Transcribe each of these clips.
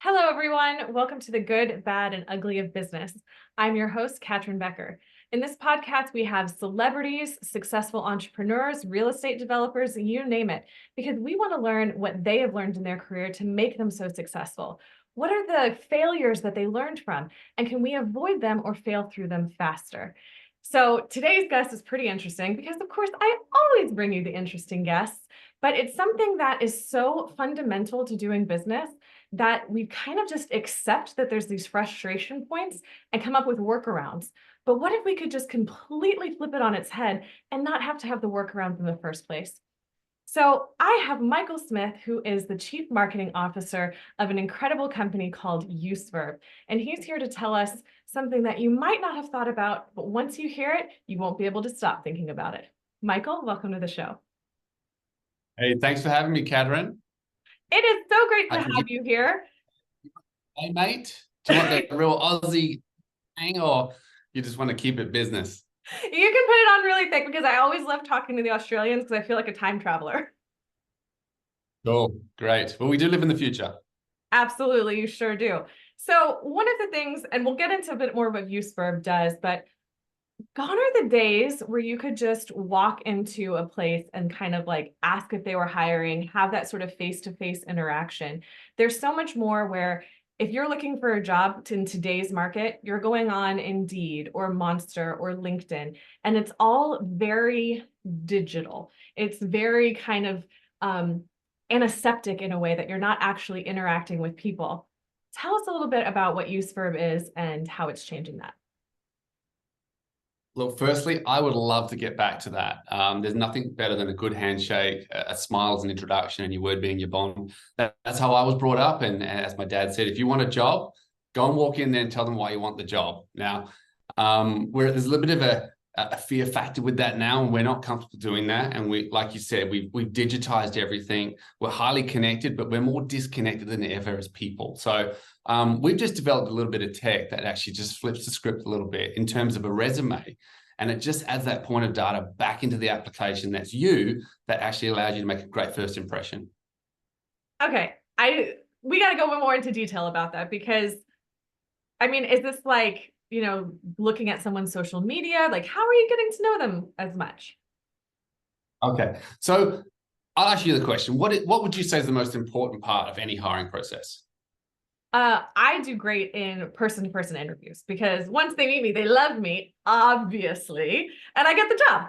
Hello, everyone. Welcome to the Good, Bad, and Ugly of Business. I'm your host, Catryn Becker. In this podcast, we have celebrities, successful entrepreneurs, real estate developers, you name it, because we want to learn what they have learned in their career to make them so successful. What are the failures that they learned from? And can we avoid them or fail through them faster? So today's guest is pretty interesting because, of course, I always bring you the interesting guests, but it's something that is so fundamental to doing business that we kind of just accept that there's these frustration points and come up with workarounds. But what if we could just completely flip it on its head and not have to have the workarounds in the first place? So I have Michael Smith, who is the Chief Marketing Officer of an incredible company called UseVerb. And he's here to tell us something that you might not have thought about, but once you hear it, you won't be able to stop thinking about it. Michael, welcome to the show. Hey, thanks for having me, Catryn. It is so great to have you here. Hey, mate. Do you want that real Aussie hang, or you just want to keep it business? You can put it on really thick because I always love talking to the Australians because I feel like a time traveler. Cool. Great. Well, we do live in the future. Absolutely, you sure do. So one of the things, and we'll get into a bit more of what UseVerb does, but gone are the days where you could just walk into a place and kind of like ask if they were hiring, have that sort of face-to-face interaction. There's so much more where if you're looking for a job in today's market, you're going on Indeed or Monster or LinkedIn, and it's all very digital. It's very kind of antiseptic in a way that you're not actually interacting with people. Tell us a little bit about what UseVerb is and how it's changing that. Look, firstly, I would love to get back to that. There's nothing better than a good handshake, a smile as an introduction, and your word being your bond. That's how I was brought up. And as my dad said, if you want a job, go and walk in there and tell them why you want the job. Now, there's a little bit of a fear factor with that now, and we're not comfortable doing that. And we, like you said, we've digitized everything. We're highly connected, but we're more disconnected than ever as people. So we've just developed a little bit of tech that actually just flips the script a little bit in terms of a resume. And it just adds that point of data back into the application that's you, that actually allows you to make a great first impression. Okay, we got to go more into detail about that because, I mean, is this like, you know, looking at someone's social media? Like, how are you getting to know them as much? Okay, so I'll ask you the question. What would you say is the most important part of any hiring process? I do great in person-to-person interviews because once they meet me, they love me, obviously, and I get the job.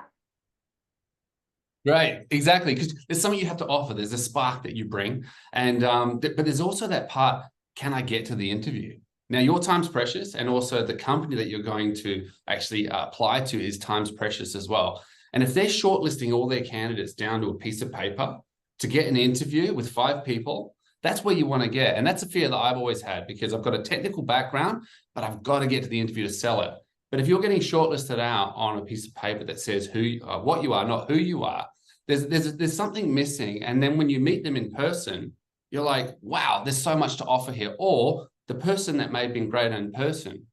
Right, exactly, because there's something you have to offer. There's a spark that you bring, and but there's also that part, can I get to the interview? Now, your time's precious, and also the company that you're going to actually apply to is time's precious as well. And if they're shortlisting all their candidates down to a piece of paper to get an interview with 5 people, that's where you want to get. And that's a fear that I've always had because I've got a technical background, but I've got to get to the interview to sell it. But if you're getting shortlisted out on a piece of paper that says what you are, not who you are, there's something missing. And then when you meet them in person, you're like, wow, there's so much to offer here. Or the person that may have been great in person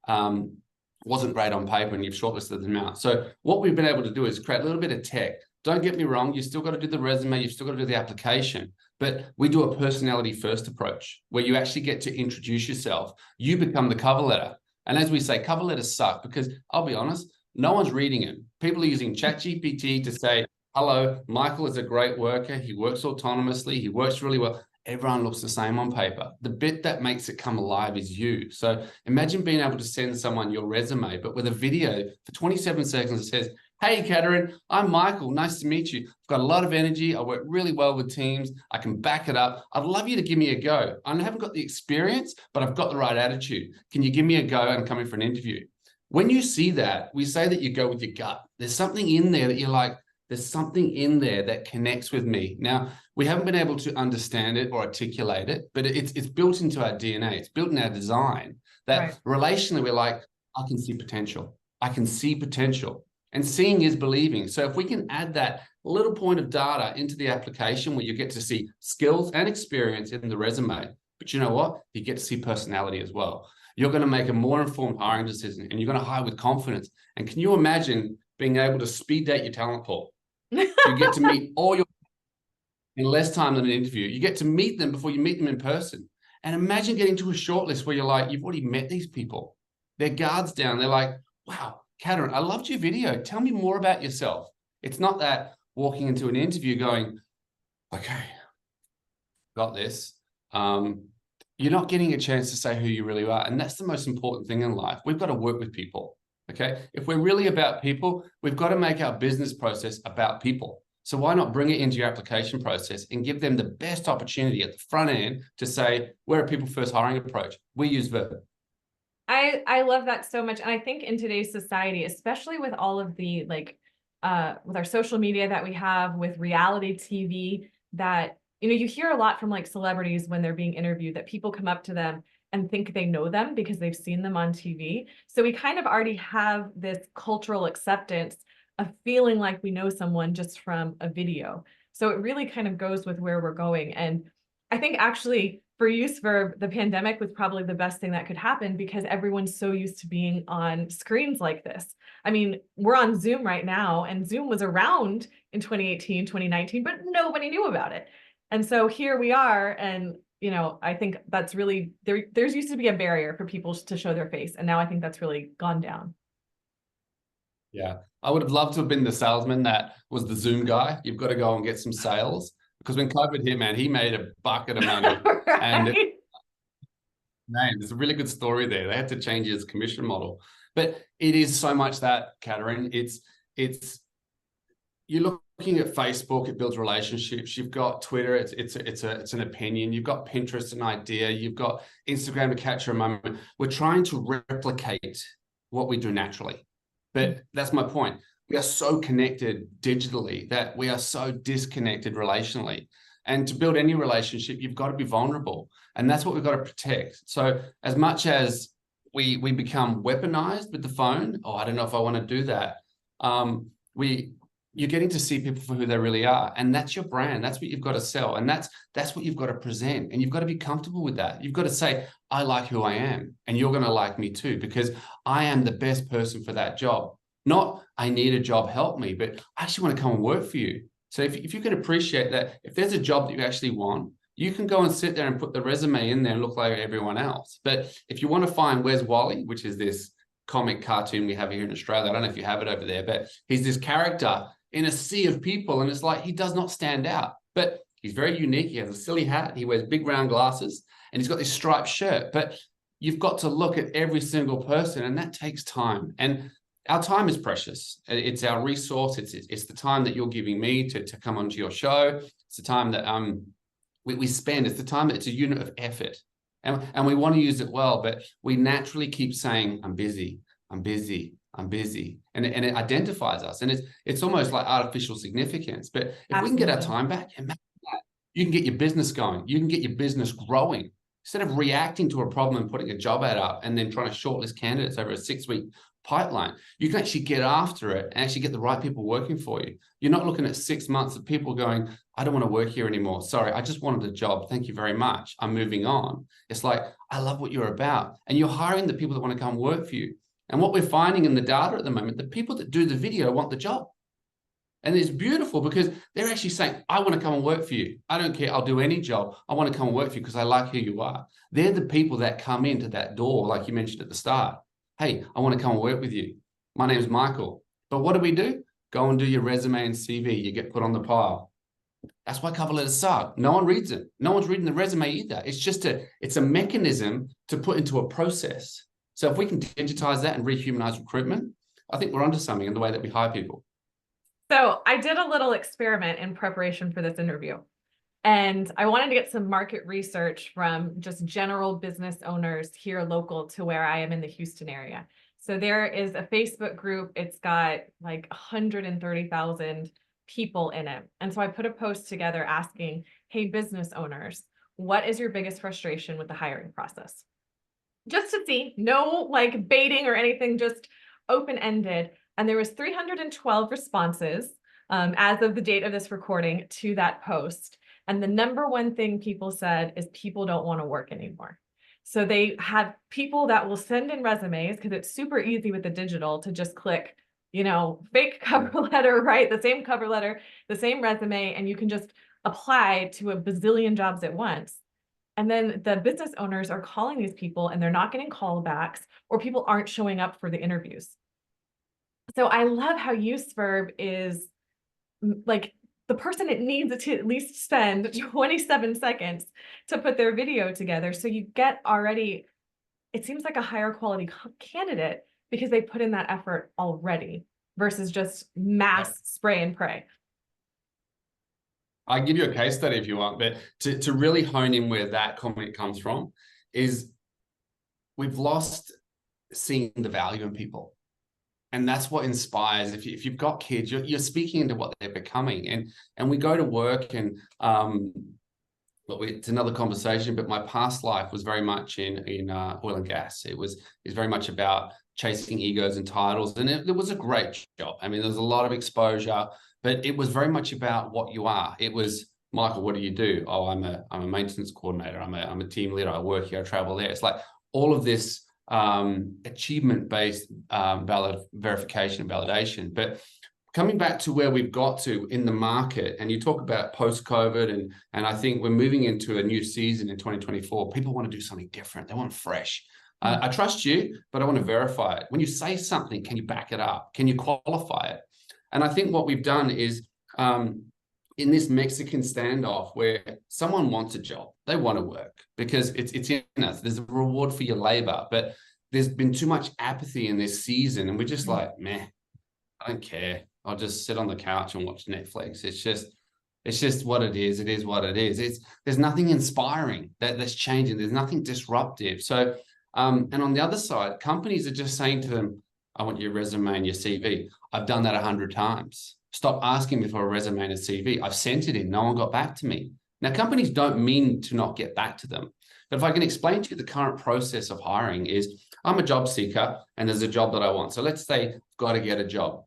wasn't great on paper, and you've shortlisted them out. So what we've been able to do is create a little bit of tech. Don't get me wrong, you still got to do the resume, you've still got to do the application, but we do a personality first approach where you actually get to introduce yourself. You become the cover letter. And as we say, cover letters suck because I'll be honest, no one's reading it. People are using ChatGPT to say, hello, Michael is a great worker. He works autonomously. He works really well. Everyone looks the same on paper. The bit that makes it come alive is you. So imagine being able to send someone your resume, but with a video for 27 seconds that says, hey, Catryn, I'm Michael. Nice to meet you. I've got a lot of energy. I work really well with teams. I can back it up. I'd love you to give me a go. I haven't got the experience, but I've got the right attitude. Can you give me a go? I'm coming for an interview. When you see that, we say that you go with your gut. There's something in there that you're like, there's something in there that connects with me. Now, we haven't been able to understand it or articulate it, but it's built into our DNA. It's built in our design that relationally we're like, I can see potential. I can see potential. And seeing is believing. So if we can add that little point of data into the application where you get to see skills and experience in the resume, but you know what? You get to see personality as well. You're going to make a more informed hiring decision, and you're going to hire with confidence. And can you imagine being able to speed date your talent pool? You get to meet all your in less time than an interview. You get to meet them before you meet them in person. And imagine getting to a shortlist where you're like, you've already met these people. Their guards down. They're like, wow, Catryn, I loved your video. Tell me more about yourself. It's not that walking into an interview going, okay, got this. You're not getting a chance to say who you really are. And that's the most important thing in life. We've got to work with people. Okay. If we're really about people, we've got to make our business process about people. So why not bring it into your application process and give them the best opportunity at the front end to say, we're a people first hiring approach. We use Verb. I love that so much. And I think in today's society, especially with all of the with our social media that we have, with reality TV, that you hear a lot from like celebrities when they're being interviewed that people come up to them and think they know them because they've seen them on TV. So we kind of already have this cultural acceptance of feeling like we know someone just from a video. So it really kind of goes with where we're going. And I think actually for UseVerb, the pandemic was probably the best thing that could happen because everyone's so used to being on screens like this. I mean, we're on Zoom right now, and Zoom was around in 2018, 2019, but nobody knew about it. And so here we are, and I think that's really, there's used to be a barrier for people to show their face, and now I think that's really gone down. Yeah, I would have loved to have been the salesman that was the Zoom guy. You've got to go and get some sales. Because when COVID hit, man, he made a bucket of money. Right. And man, there's a really good story there. They had to change his commission model. But it is so much that, Catryn, it's you're looking at Facebook, it builds relationships. You've got Twitter, it's an opinion. You've got Pinterest, an idea. You've got Instagram to capture a moment. We're trying to replicate what we do naturally. But that's my point. We are so connected digitally that we are so disconnected relationally. And to build any relationship, you've got to be vulnerable. And that's what we've got to protect. So as much as we become weaponized with the phone, I don't know if I want to do that. You're getting to see people for who they really are. And that's your brand. That's what you've got to sell. And that's what you've got to present. And you've got to be comfortable with that. You've got to say, I like who I am. And you're going to like me too, because I am the best person for that job. Not, I need a job, help me, but I actually want to come and work for you. So if you can appreciate that, if there's a job that you actually want, you can go and sit there and put the resume in there and look like everyone else. But if you want to find Where's Wally, which is this comic cartoon we have here in Australia, I don't know if you have it over there, but he's this character in a sea of people, and it's like he does not stand out, but he's very unique. He has a silly hat, he wears big round glasses, and he's got this striped shirt. But you've got to look at every single person, and that takes time. And our time is precious. It's our resource. It's the time that you're giving me to come onto your show. It's the time that we spend. It's the time that it's a unit of effort. And we want to use it well, but we naturally keep saying, I'm busy, I'm busy, I'm busy. And it identifies us. And it's almost like artificial significance. But if we can get our time back, imagine that. You can get your business going. You can get your business growing. Instead of reacting to a problem and putting a job ad up and then trying to shortlist candidates over a 6-week pipeline, you can actually get after it and actually get the right people working for you. You're not looking at 6 months of people going, I don't want to work here anymore. Sorry, I just wanted a job. Thank you very much. I'm moving on. It's like, I love what you're about. And you're hiring the people that want to come work for you. And what we're finding in the data at the moment, the people that do the video want the job. And it's beautiful because they're actually saying, I want to come and work for you. I don't care. I'll do any job. I want to come and work for you because I like who you are. They're the people that come into that door, like you mentioned at the start. Hey, I want to come and work with you. My name's Michael. But what do? Go and do your resume and CV. You get put on the pile. That's why cover letters suck. No one reads it. No one's reading the resume either. It's a mechanism to put into a process. So if we can digitize that and rehumanize recruitment, I think we're onto something in the way that we hire people. So I did a little experiment in preparation for this interview. And I wanted to get some market research from just general business owners here local to where I am in the Houston area. So there is a Facebook group. It's got like 130,000 people in it. And so I put a post together asking, hey, business owners, what is your biggest frustration with the hiring process? Just to see, no like baiting or anything, just open-ended. And there was 312 responses as of the date of this recording to that post. And the number one thing people said is people don't want to work anymore. So they have people that will send in resumes because it's super easy with the digital to just click, fake cover letter, right? The same cover letter, the same resume, and you can just apply to a bazillion jobs at once. And then the business owners are calling these people and they're not getting callbacks, or people aren't showing up for the interviews. So I love how UseVerb is like the person it needs to at least spend 27 seconds to put their video together. So you get already, it seems like a higher quality candidate because they put in that effort already versus just mass spray and pray. I give you a case study if you want, but to really hone in where that comment comes from is we've lost seeing the value in people. And that's what inspires. If you've got kids, you're speaking into what they're becoming. And we go to work and it's another conversation, but my past life was very much in oil and gas. It's very much about chasing egos and titles. And it was a great job. I mean, there's a lot of exposure, but it was very much about what you are. It was, Michael, what do you do? Oh, I'm a maintenance coordinator. I'm a team leader. I work here, I travel there. It's like all of this achievement-based verification and validation. But coming back to where we've got to in the market, and you talk about post-COVID, and I think we're moving into a new season in 2024. People want to do something different. They want fresh. I trust you, but I want to verify it. When you say something, can you back it up? Can you qualify it? And I think what we've done is in this Mexican standoff where someone wants a job, they want to work because it's in us. There's a reward for your labor, but there's been too much apathy in this season. And we're just like, meh, I don't care. I'll just sit on the couch and watch Netflix. It's just what it is. It is what it is. There's nothing inspiring that's changing. There's nothing disruptive. So, and on the other side, companies are just saying to them, I want your resume and your CV. I've done that 100 times. Stop asking me for a resume and a CV. I've sent it in. No one got back to me. Now, companies don't mean to not get back to them. But if I can explain to you the current process of hiring is I'm a job seeker and there's a job that I want. So let's say I've got to get a job.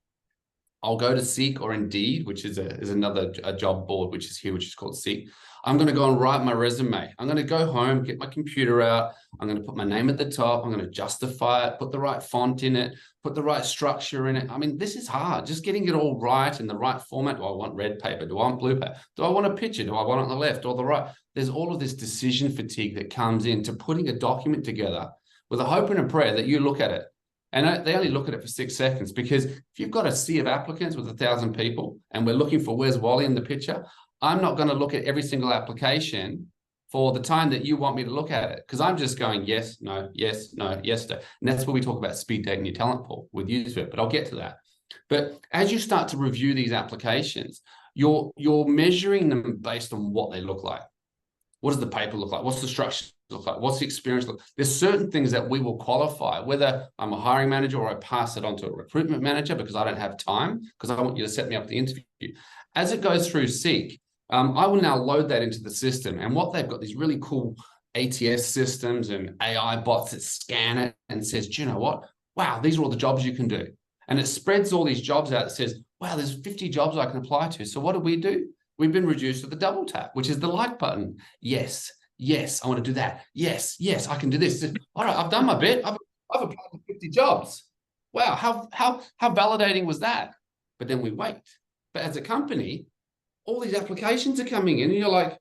I'll go to Seek or Indeed, which is another job board, which is here, which is called Seek. I'm going to go and write my resume. I'm going to go home, get my computer out. I'm going to put my name at the top. I'm going to justify it, put the right font in it, put the right structure in it. I mean, this is hard, just getting it all right in the right format. Do I want red paper? Do I want blue paper? Do I want a picture? Do I want it on the left or the right? There's all of this decision fatigue that comes into putting a document together with a hope and a prayer that you look at it. And they only look at it for 6 seconds, because if you've got a sea of applicants with 1,000 people and we're looking for where's Wally in the picture, I'm not going to look at every single application for the time that you want me to look at it, because I'm just going yes, no, yes, no, yes, no. And that's where we talk about speed dating your talent pool with UseVerb, but I'll get to that. But as you start to review these applications, you're measuring them based on what they look like. What does the paper look like? What's the structure look like? What's the experience look like? There's certain things that we will qualify, whether I'm a hiring manager or I pass it on to a recruitment manager because I don't have time, because I want you to set me up the interview. As it goes through Seek, I will now load that into the system. And what they've got, these really cool ATS systems and AI bots that scan it and says, do you know what? Wow, these are all the jobs you can do. And it spreads all these jobs out. It says, wow, there's 50 jobs I can apply to. So what do? We've been reduced to the double tap, which is the like button. Yes, yes, I want to do that. Yes, yes, I can do this. All right, I've done my bit. I've applied for 50 jobs. Wow, how validating was that? But then we wait. But as a company, all these applications are coming in and you're like,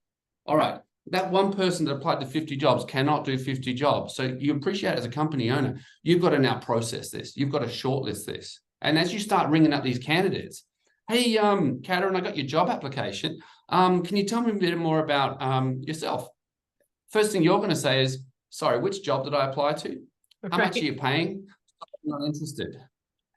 all right, that one person that applied to 50 jobs cannot do 50 jobs. So you appreciate as a company owner, you've got to now process this. You've got to shortlist this. And as you start ringing up these candidates, hey, Catryn, I got your job application. Can you tell me a bit more about yourself? First thing you're going to say is, sorry, which job did I apply to? How much are you paying? I'm not interested.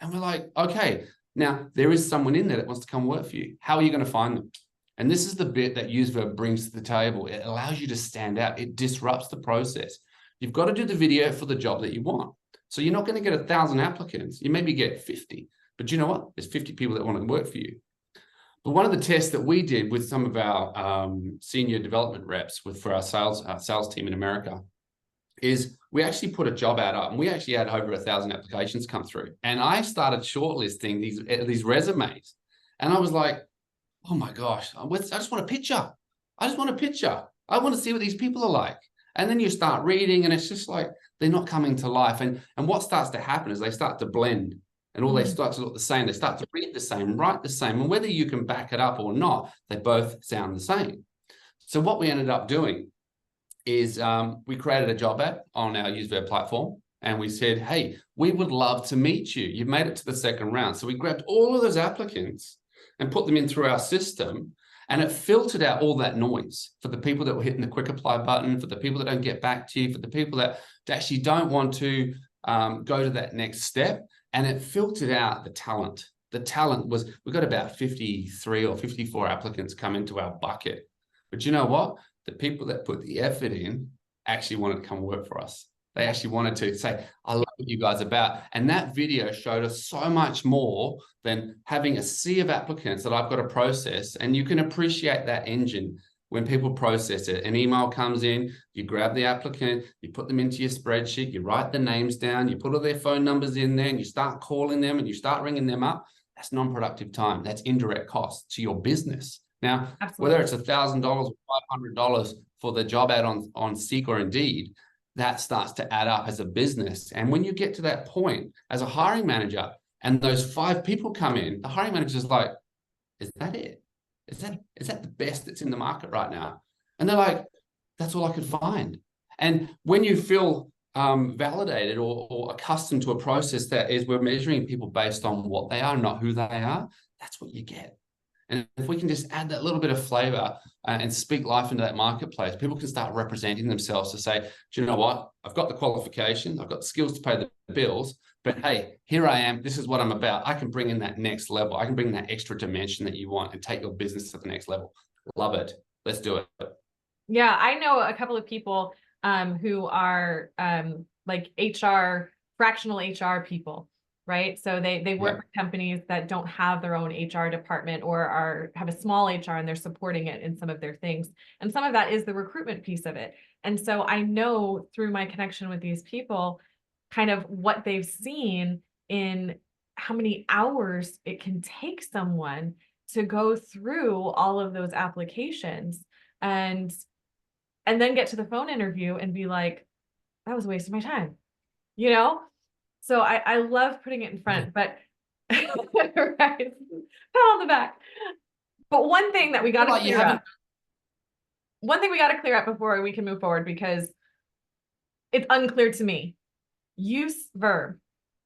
And we're like, okay, now there is someone in there that wants to come work for you. How are you going to find them? And this is the bit that UseVerb brings to the table. It allows you to stand out. It disrupts the process. You've got to do the video for the job that you want. So you're not going to get 1,000 applicants. You maybe get 50. But you know what? There's 50 people that want to work for you. But one of the tests that we did with some of our senior development reps for our sales team in America is we actually put a job ad up, and we actually had over 1,000 applications come through. And I started shortlisting these resumes. And I was like, oh my gosh, I just want a picture. I just want a picture. I want to see what these people are like. And then you start reading and it's just like, they're not coming to life. And what starts to happen is they start to blend. And all they start to look the same. They start to read the same, write the same. And whether you can back it up or not, they both sound the same. So what we ended up doing is we created a job ad on our UseVerb platform. And we said, hey, we would love to meet you. You've made it to the second round. So we grabbed all of those applicants and put them in through our system. And it filtered out all that noise for the people that were hitting the quick apply button, for the people that don't get back to you, for the people that actually don't want to go to that next step. And it filtered out the talent. The talent was, we got about 53 or 54 applicants come into our bucket. But you know what? The people that put the effort in actually wanted to come work for us. They actually wanted to say, I love what you guys are about. And that video showed us so much more than having a sea of applicants that I've got to process. And you can appreciate that engine when people process it. An email comes in, you grab the applicant, you put them into your spreadsheet, you write the names down, you put all their phone numbers in there, and you start calling them and you start ringing them up. That's non-productive time. That's indirect cost to your business. Now, Absolutely. whether it's $1,000 or $500 for the job ad on Seek or Indeed, that starts to add up as a business. And when you get to that point as a hiring manager and those 5 people come in, the hiring manager is like, is that it? Is that the best that's in the market right now? And they're like, that's all I could find. And when you feel validated or accustomed to a process that is, we're measuring people based on what they are, not who they are, that's what you get. And if we can just add that little bit of flavor and speak life into that marketplace, people can start representing themselves to say, do you know what? I've got the qualifications, I've got the skills to pay the bills, but hey, here I am. This is what I'm about. I can bring in that next level. I can bring that extra dimension that you want and take your business to the next level. Love it. Let's do it. Yeah, I know a couple of people who are like fractional HR people, right? So they work with companies that don't have their own HR department or have a small HR and they're supporting it in some of their things. And some of that is the recruitment piece of it. And so I know through my connection with these people, kind of what they've seen in how many hours it can take someone to go through all of those applications and then get to the phone interview and be like, that was a waste of my time, you know? So I love putting it in front, but right, pat on the back. But one thing that we got to clear up, before we can move forward, because it's unclear to me. UseVerb.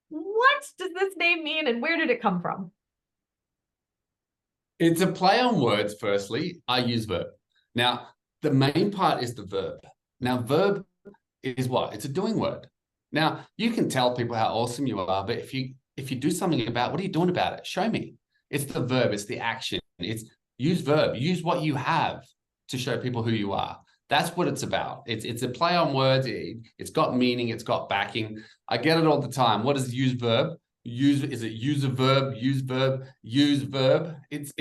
What does this name mean and where did it come from? It's a play on words, firstly. I use verb. Now, the main part is the verb. Now, verb is what? It's a doing word. Now, you can tell people how awesome you are, but if you do something about, what are you doing about it? Show me. It's the verb. It's the action. It's use verb. Use what you have to show people who you are. That's what it's about. It's a play on words. It's got meaning. It's got backing. I get it all the time. What is use verb? Is it use a verb? Use verb? Use verb? It's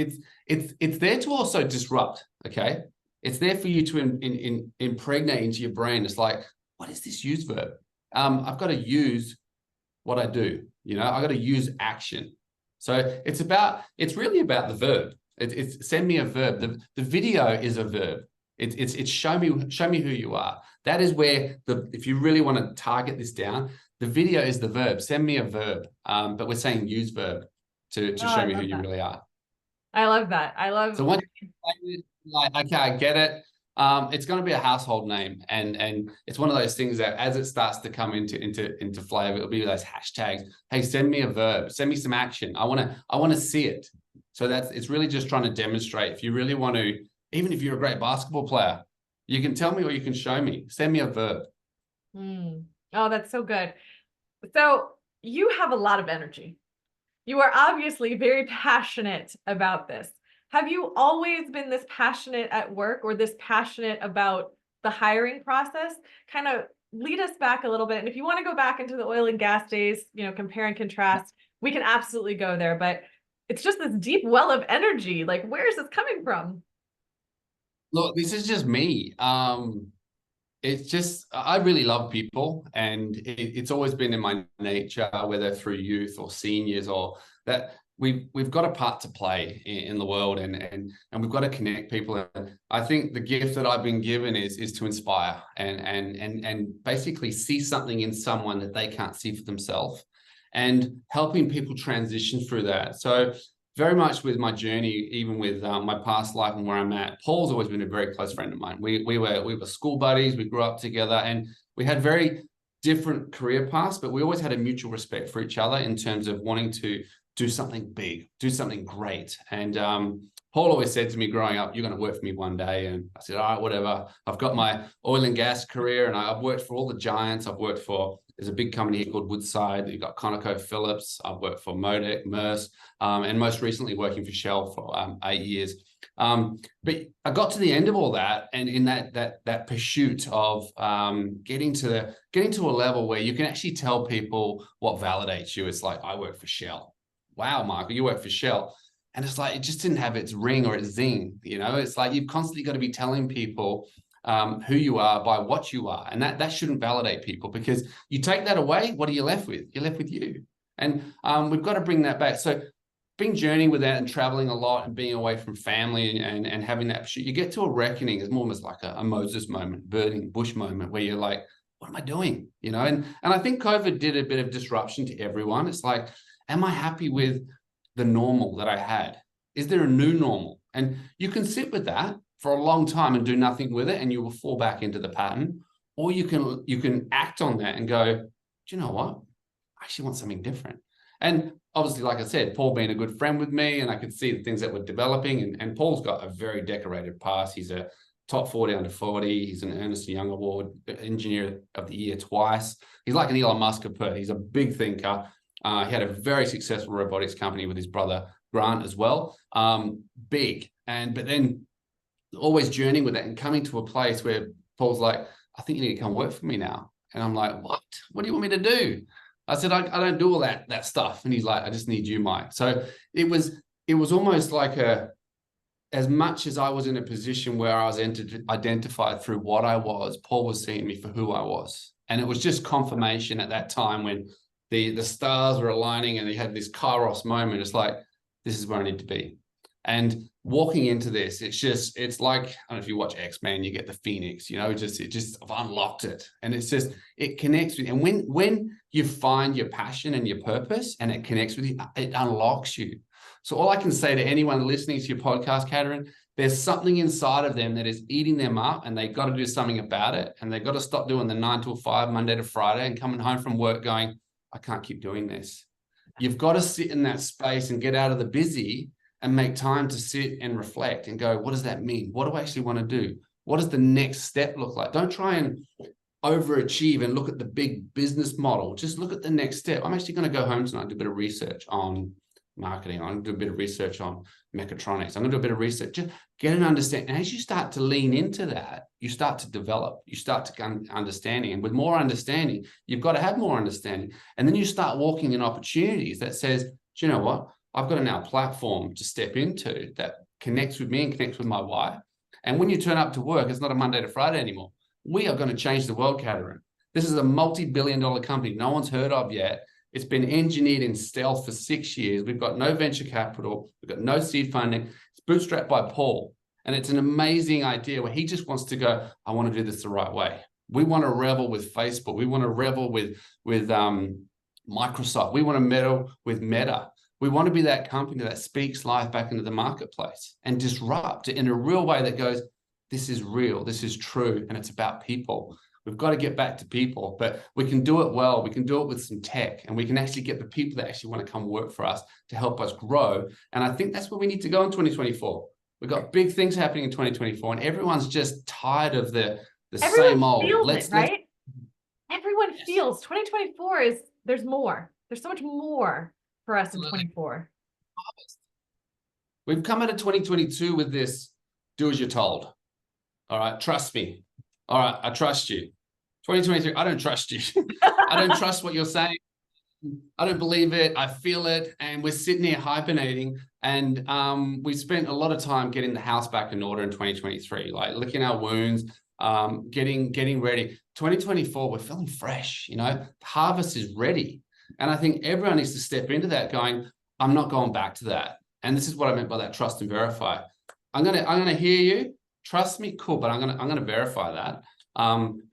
there to also disrupt. Okay. It's there for you to impregnate into your brain. It's like, what is this use verb? I've got to use what I do. You know, I've got to use action. So it's really about the verb. It's send me a verb. The video is a verb. It's show me who you are. That is where if you really want to target this down, the video is the verb. Send me a verb. But we're saying use verb to show me who you really are. I love that. I love. So once you like, okay, I get it. It's going to be a household name, and it's one of those things that as it starts to come into flavor, it'll be those hashtags. Hey, send me a verb. Send me some action. I want to see it. So it's really just trying to demonstrate. If you really want to, even if you're a great basketball player, you can tell me or you can show me. Send me a verb. Oh, that's so good. So you have a lot of energy. You are obviously very passionate about this. Have you always been this passionate at work or this passionate about the hiring process? Kind of lead us back a little bit. And if you want to go back into the oil and gas days, compare and contrast, we can absolutely go there. But it's just this deep well of energy. Like, where is this coming from? Look, this is just me. It's just, I really love people, and it's always been in my nature, whether through youth or seniors, or that we've got a part to play in the world, and we've got to connect people. And I think the gift that I've been given is to inspire and basically see something in someone that they can't see for themselves, and helping people transition through that. So very much with my journey, even with my past life and where I'm at, Paul's always been a very close friend of mine. We were school buddies. We grew up together, and we had very different career paths, but we always had a mutual respect for each other in terms of wanting to do something big, do something great. And Paul always said to me growing up, "You're going to work for me one day." And I said, "All right, whatever." I've got my oil and gas career, and I've worked for all the giants. I've worked for, there's a big company here called Woodside. You've got ConocoPhillips. I've worked for Modec, Maersk, and most recently working for Shell for 8 years. But I got to the end of all that, and in that pursuit of getting to a level where you can actually tell people what validates you. It's like, I work for Shell. Wow, Michael, you work for Shell. And it's like, it just didn't have its ring or its zing, you know? It's like, you've constantly got to be telling people who you are by what you are. And that shouldn't validate people, because you take that away, what are you left with? You're left with you. And we've got to bring that back. So being journeying with that and traveling a lot and being away from family and having that pursuit, you get to a reckoning. It's almost like a Moses moment, burning bush moment, where you're like, what am I doing? You know, and I think COVID did a bit of disruption to everyone. It's like, am I happy with the normal that I had? Is there a new normal? And you can sit with that for a long time and do nothing with it, and you will fall back into the pattern. Or you can act on that and go, do you know what? I actually want something different. And obviously, like I said, Paul being a good friend with me, and I could see the things that were developing. And Paul's got a very decorated past. He's a top 40 under 40. He's an Ernst & Young Award Engineer of the Year twice. He's like an Elon Musk of Perth. He's a big thinker. He had a very successful robotics company with his brother Grant as well. Big. But then always journeying with that and coming to a place where Paul's like, I think you need to come work for me now. And I'm like, what? What do you want me to do? I said, I don't do all that stuff. And he's like, I just need you, Mike. So it was almost like as much as I was in a position where I was identified through what I was, Paul was seeing me for who I was. And it was just confirmation at that time when the stars were aligning and he had this kairos moment. It's like, this is where I need to be. And walking into this, it's like, I don't know if you watch X-Men, you get the Phoenix, you know, it just I've unlocked it. And it connects with you. And when you find your passion and your purpose and it connects with you, it unlocks you. So all I can say to anyone listening to your podcast, Catryn, there's something inside of them that is eating them up, and they've got to do something about it. And they've got to stop doing the 9 to 5, Monday to Friday, and coming home from work going, I can't keep doing this. You've got to sit in that space and get out of the busy and make time to sit and reflect and go, what does that mean? What do I actually want to do? What does the next step look like? Don't try and overachieve and look at the big business model. Just look at the next step. I'm actually going to go home tonight and do a bit of research on marketing. I'm going to do a bit of research on mechatronics. I'm going to do a bit of research. Just get an understanding. And as you start to lean into that, you start to develop. You start to understanding. And with more understanding, you've got to have more understanding. And then you start walking in opportunities that says, do you know what? I've got a now platform to step into that connects with me and connects with my why. And when you turn up to work, it's not a Monday to Friday anymore. We are going to change the world, Catryn. This is a multi-billion-dollar company no one's heard of yet. It's been engineered in stealth for 6 years. We've got no venture capital. We've got no seed funding. It's bootstrapped by Paul. And it's an amazing idea where he just wants to go, I want to do this the right way. We want to revel with Facebook. We want to revel with Microsoft. We want to meddle with Meta. We want to be that company that speaks life back into the marketplace and disrupt it in a real way that goes, this is real, this is true, and it's about people. We've got to get back to people, but we can do it well. We can do it with some tech, and we can actually get the people that actually want to come work for us to help us grow. And I think that's where we need to go in 2024. We've got big things happening in 2024, and everyone's just tired of the same old. Right? Everyone feels 2024 there's more. There's so much more for us in 24. We've come out of 2022 with this, do as you're told. All right, trust me. All right, I trust you. 2023, I don't trust you. I don't trust what you're saying. I don't believe it. I feel it. And we're sitting here hibernating. And we spent a lot of time getting the house back in order in 2023, like licking our wounds, getting ready. 2024, we're feeling fresh, you know, the harvest is ready. And I think everyone needs to step into that going, I'm not going back to that. And this is what I meant by that trust and verify. I'm gonna hear you, trust me, cool, but I'm gonna verify that.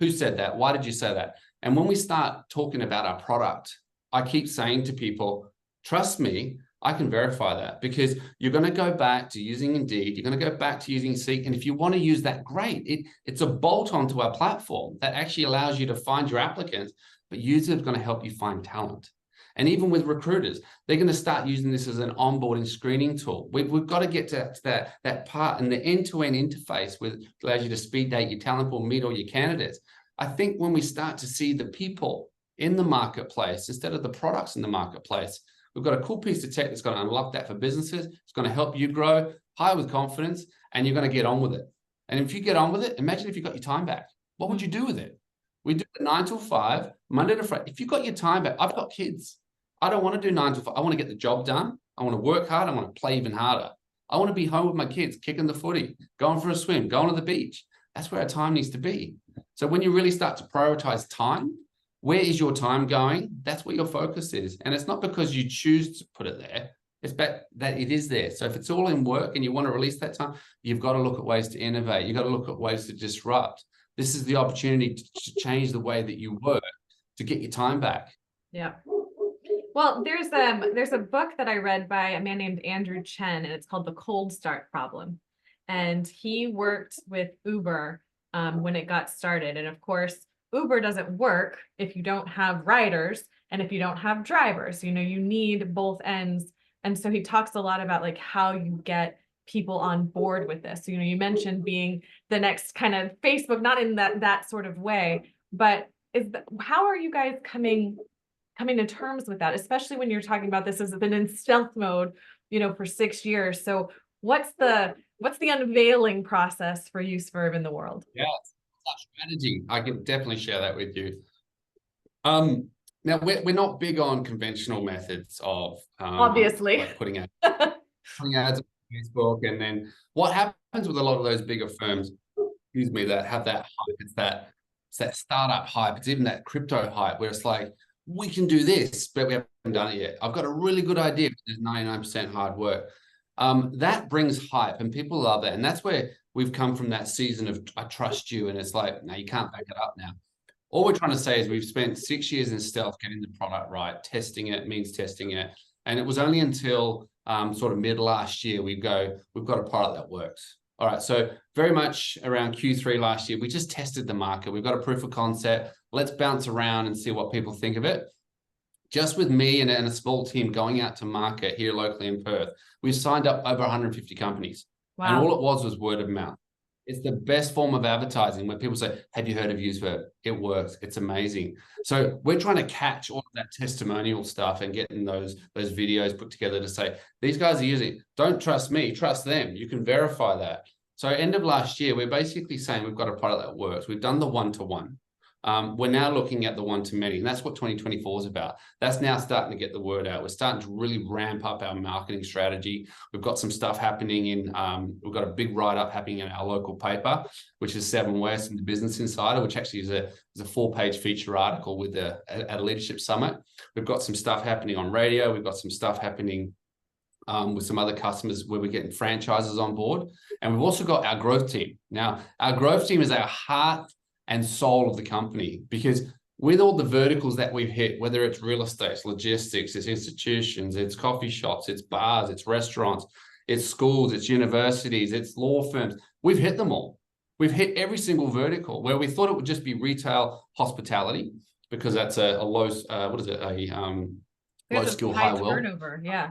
Who said that? Why did you say that? And when we start talking about our product, I keep saying to people, trust me, I can verify that, because you're going to go back to using Indeed. You're going to go back to using Seek. And if you want to use that, great. It's a bolt onto our platform that actually allows you to find your applicants, but UseVerb is going to help you find talent. And even with recruiters, they're going to start using this as an onboarding screening tool. We've got to get to that part, and the end-to-end interface with allows you to speed date your talent pool, meet all your candidates. I think when we start to see the people in the marketplace instead of the products in the marketplace, we've got a cool piece of tech that's going to unlock that for businesses. It's going to help you grow, hire with confidence, and you're going to get on with it. And if you get on with it, imagine if you got your time back. What would you do with it? We do it 9 to 5, Monday to Friday. If you got your time back, I've got kids. I don't want to do 9 to 5. I want to get the job done. I want to work hard. I want to play even harder. I want to be home with my kids, kicking the footy, going for a swim, going to the beach. That's where our time needs to be. So when you really start to prioritize time, where is your time going? That's where your focus is. And it's not because you choose to put it there. It's that it is there. So if it's all in work and you want to release that time, you've got to look at ways to innovate. You've got to look at ways to disrupt. This is the opportunity to change the way that you work to get your time back. Yeah. Well, there's a book that I read by a man named Andrew Chen, and it's called The Cold Start Problem. And he worked with Uber when it got started. And of course, Uber doesn't work if you don't have riders and if you don't have drivers. You need both ends. And so he talks a lot about like how you get people on board with this. So, you mentioned being the next kind of Facebook, not in that sort of way, but how are you guys coming to terms with that, especially when you're talking about this has been in stealth mode, for 6 years. So what's the unveiling process for UseVerb in the world? Yeah, it's a strategy. I can definitely share that with you. Now we're not big on conventional methods of obviously like putting ads on Facebook, and then what happens with a lot of those bigger firms, that have that hype, it's that startup hype, it's even that crypto hype where it's like, we can do this, but we haven't done it yet. I've got a really good idea, but there's 99% hard work. That brings hype and people love it. And that's where we've come from, that season of I trust you. And it's like, no, you can't back it up now. All we're trying to say is we've spent 6 years in stealth getting the product right, testing it. And it was only until sort of mid last year we've got a product that works. All right, so very much around Q3 last year, we just tested the market. We've got a proof of concept. Let's bounce around and see what people think of it. Just with me and a small team going out to market here locally in Perth, we've signed up over 150 companies. Wow. And all it was word of mouth. It's the best form of advertising when people say, have you heard of UseVerb? It works. It's amazing. So we're trying to catch all of that testimonial stuff and getting those videos put together to say, these guys are using it. Don't trust me, trust them. You can verify that. So end of last year, we're basically saying we've got a product that works. We've done the one-to-one. We're now looking at the one-to-many, and that's what 2024 is about. That's now starting to get the word out. We're starting to really ramp up our marketing strategy. We've got some stuff happening we've got a big write-up happening in our local paper, which is 7 West and the Business Insider, which actually is a 4-page feature article with at a leadership summit. We've got some stuff happening on radio. We've got some stuff happening with some other customers where we're getting franchises on board. And we've also got our growth team. Now, our growth team is our heart and soul of the company, because with all the verticals that we've hit, whether it's real estate, it's logistics, it's institutions, it's coffee shops, it's bars, it's restaurants, it's schools, it's universities, it's law firms, we've hit them all. We've hit every single vertical. Where we thought it would just be retail hospitality, because that's a low, low skill, high wealth turnover. Yeah.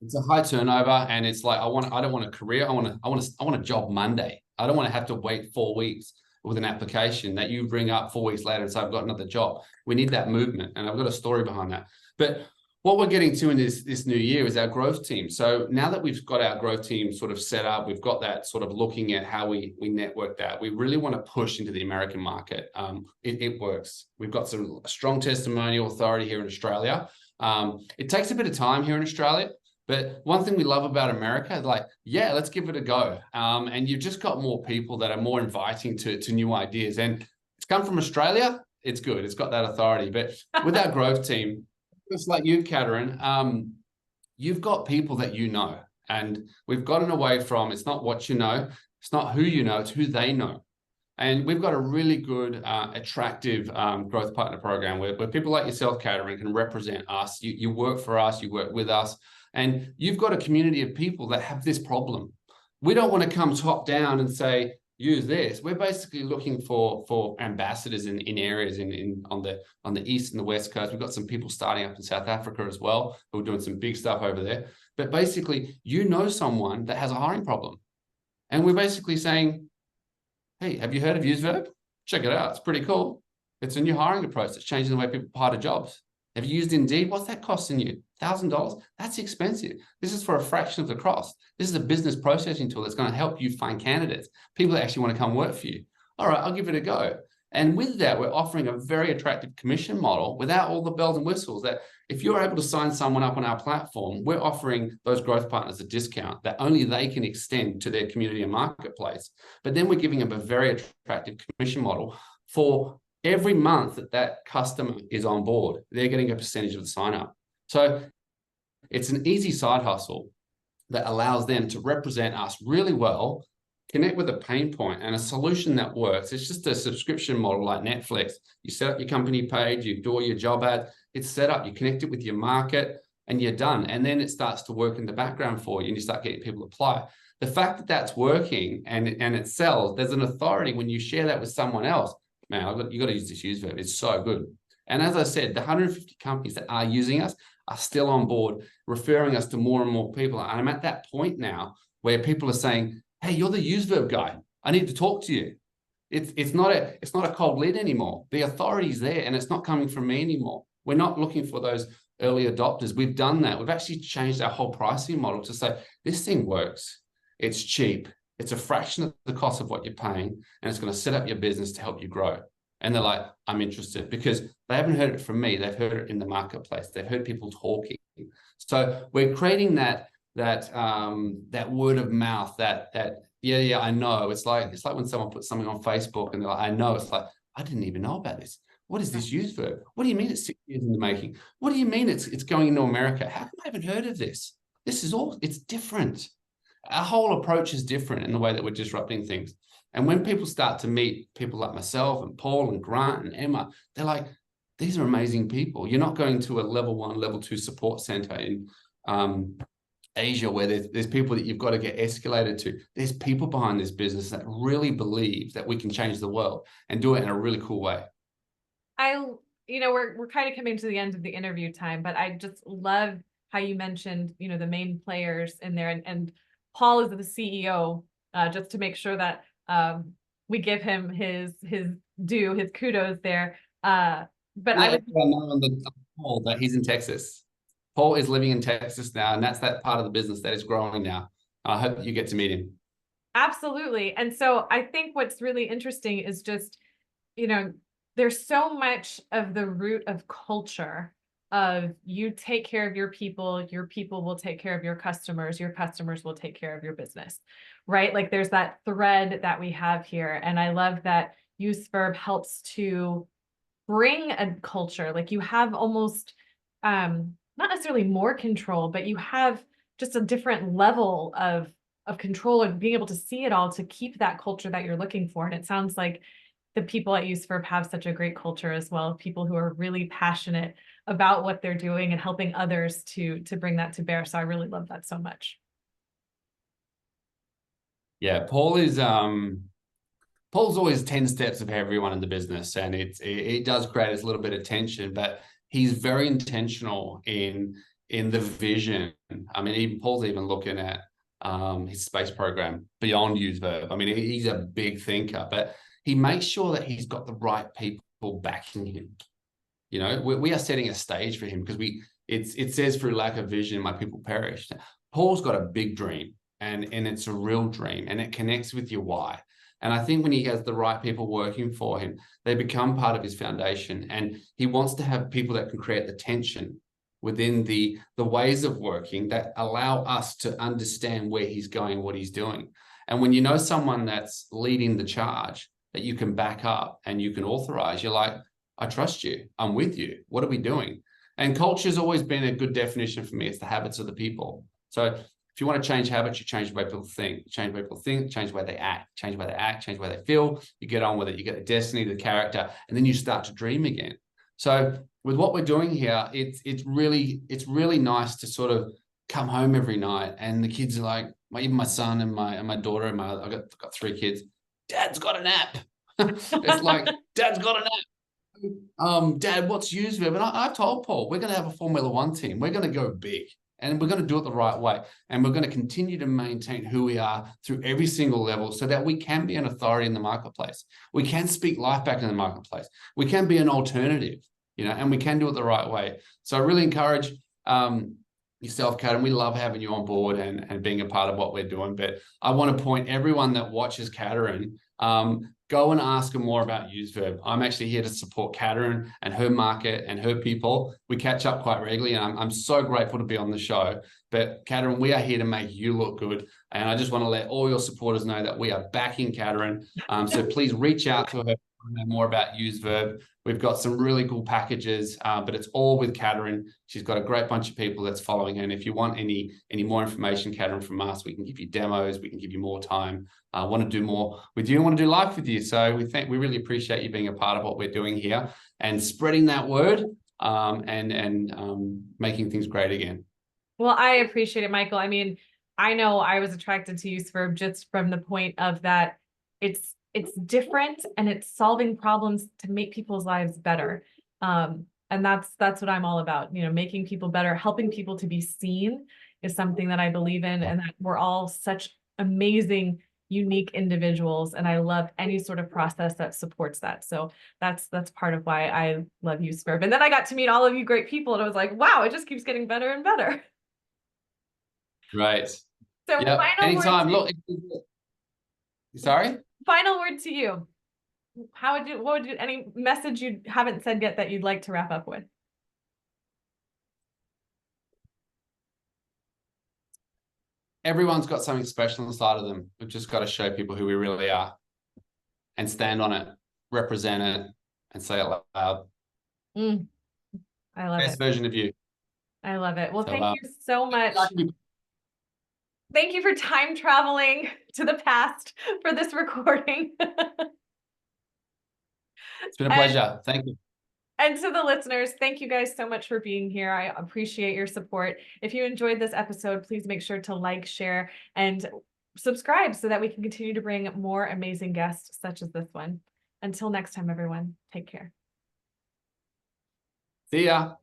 It's a high turnover, and it's like, I don't want a career. I want a job Monday. I don't want to have to wait 4 weeks with an application that you bring up 4 weeks later and say, I've got another job. We need that movement. And I've got a story behind that. But what we're getting to in this new year is our growth team. So now that we've got our growth team sort of set up, we've got that sort of looking at how we network that. We really want to push into the American market. It works. We've got some strong testimonial authority here in Australia. It takes a bit of time here in Australia. But one thing we love about America is like, yeah, let's give it a go. And you've just got more people that are more inviting to new ideas. And it's come from Australia. It's good. It's got that authority. But with our growth team, just like you, Catryn, you've got people that you know. And we've gotten away from, it's not what you know, it's not who you know, it's who they know. And we've got a really good, attractive growth partner program where people like yourself, Catryn, can represent us. You work for us, you work with us, and you've got a community of people that have this problem. We don't want to come top down and say, use this. We're basically looking for ambassadors in areas on the east and the west coast. We've got some people starting up in South Africa as well who are doing some big stuff over there. But basically, you know someone that has a hiring problem. And we're basically saying, hey, have you heard of UseVerb? Check it out. It's pretty cool. It's a new hiring approach that's changing the way people apply to jobs. Have you used Indeed? What's that costing you? $1,000? That's expensive. This is for a fraction of the cost. This is a business processing tool that's going to help you find candidates, people that actually want to come work for you. All right, I'll give it a go. And with that, we're offering a very attractive commission model without all the bells and whistles that if you're able to sign someone up on our platform, we're offering those growth partners a discount that only they can extend to their community and marketplace. But then we're giving them a very attractive commission model for every month that customer is on board. They're getting a percentage of the sign up. So it's an easy side hustle that allows them to represent us really well, connect with a pain point and a solution that works. It's just a subscription model like Netflix. You set up your company page, you do all your job ad, it's set up, you connect it with your market and you're done. And then it starts to work in the background for you and you start getting people to apply. The fact that that's working and it sells, there's an authority when you share that with someone else. Man, you got to use this UseVerb. It's so good. And as I said, the 150 companies that are using us are still on board, referring us to more and more people. And I'm at that point now where people are saying, hey, you're the UseVerb guy. I need to talk to you. It's not a cold lead anymore. The authority's there and it's not coming from me anymore. We're not looking for those early adopters. We've done that. We've actually changed our whole pricing model to say, this thing works. It's cheap. It's a fraction of the cost of what you're paying, and it's going to set up your business to help you grow. And they're like, I'm interested, because they haven't heard it from me. They've heard it in the marketplace. They've heard people talking. So we're creating that word of mouth, yeah, I know. It's like when someone puts something on Facebook and they're like, I know. It's like, I didn't even know about this. What is this UseVerb? What do you mean it's 6 years in the making? What do you mean it's going into America? How come I haven't heard of this? It's different. Our whole approach is different in the way that we're disrupting things. And when people start to meet people like myself and Paul and Grant and Emma, they're like, these are amazing people. You're not going to a level 1, level 2 support center in Asia where there's people that you've got to get escalated to. There's people behind this business that really believe that we can change the world and do it in a really cool way. We're kind of coming to the end of the interview time, but I just love how you mentioned, the main players in there, and Paul is the CEO, just to make sure that we give him his due, his kudos there. But I know on the Paul that he's in Texas. Paul is living in Texas now, and that's that part of the business that is growing now. I hope you get to meet him. Absolutely. And so I think what's really interesting is just, there's so much of the root of culture of you take care of your people will take care of your customers will take care of your business, right? Like there's that thread that we have here. And I love that UseVerb helps to bring a culture, like you have almost, not necessarily more control, but you have just a different level of control and being able to see it all to keep that culture that you're looking for. And it sounds like the people at UseVerb have such a great culture as well, people who are really passionate about what they're doing and helping others to bring that to bear. So I really love that so much. Yeah, Paul's always 10 steps of everyone in the business, and it does create a little bit of tension, but he's very intentional in the vision. I mean, even Paul's even looking at his space program beyond UseVerb. I mean, he's a big thinker, but he makes sure that he's got the right people backing him. We are setting a stage for him because it says through lack of vision, my people perish. Paul's got a big dream, and it's a real dream, and it connects with your why. And I think when he has the right people working for him, they become part of his foundation. And he wants to have people that can create the tension within the ways of working that allow us to understand where he's going, what he's doing. And when you know someone that's leading the charge that you can back up and you can authorize, you're like, I trust you. I'm with you. What are we doing? And culture has always been a good definition for me. It's the habits of the people. So If you want to change habits, you change the way people think, change the way people think, change the way they act, change the way they act, change the way they feel. You get on with it. You get the destiny, the character, and then you start to dream again. So with what we're doing here, it's really nice to sort of come home every night and the kids are like, even my son and my daughter and I've got 3 kids. Dad's got a nap. It's like, Dad's got a nap. Dad, what's UseVerb? And I've told Paul, we're going to have a Formula One team. We're going to go big. And we're going to do it the right way. And we're going to continue to maintain who we are through every single level so that we can be an authority in the marketplace. We can speak life back in the marketplace. We can be an alternative, and we can do it the right way. So I really encourage yourself, Catryn. We love having you on board and being a part of what we're doing. But I want to point everyone that watches Catryn, go and ask her more about UseVerb. I'm actually here to support Catryn and her market and her people. We catch up quite regularly, and I'm so grateful to be on the show. But Catryn, we are here to make you look good. And I just want to let all your supporters know that we are backing Catryn. So please reach out to her to know more about UseVerb. We've got some really cool packages, but it's all with Catryn. She's got a great bunch of people that's following her. And if you want any more information, Catryn, from us, we can give you demos. We can give you more time. I want to do more with you. I want to do life with you. So we really appreciate you being a part of what we're doing here and spreading that word and making things great again. Well, I appreciate it, Michael. I mean, I know I was attracted to UseVerb just from the point of that it's different and it's solving problems to make people's lives better. And that's what I'm all about, making people better, helping people to be seen is something that I believe in, and that we're all such amazing, unique individuals. And I love any sort of process that supports that. So that's part of why I love UseVerb. And then I got to meet all of you great people, and I was like, wow, it just keeps getting better and better. Right. So yep. Anytime. Look, sorry? Final word to you. Any message you haven't said yet that you'd like to wrap up with? Everyone's got something special inside of them. We've just got to show people who we really are and stand on it, represent it, and say it loud. I love it. Best version of you. I love it. Well, thank you so much. Thank you for time traveling to the past for this recording. It's been a pleasure. Thank you. And to the listeners, thank you guys so much for being here. I appreciate your support. If you enjoyed this episode, please make sure to like, share, and subscribe so that we can continue to bring more amazing guests such as this one. Until next time, everyone, take care. See ya.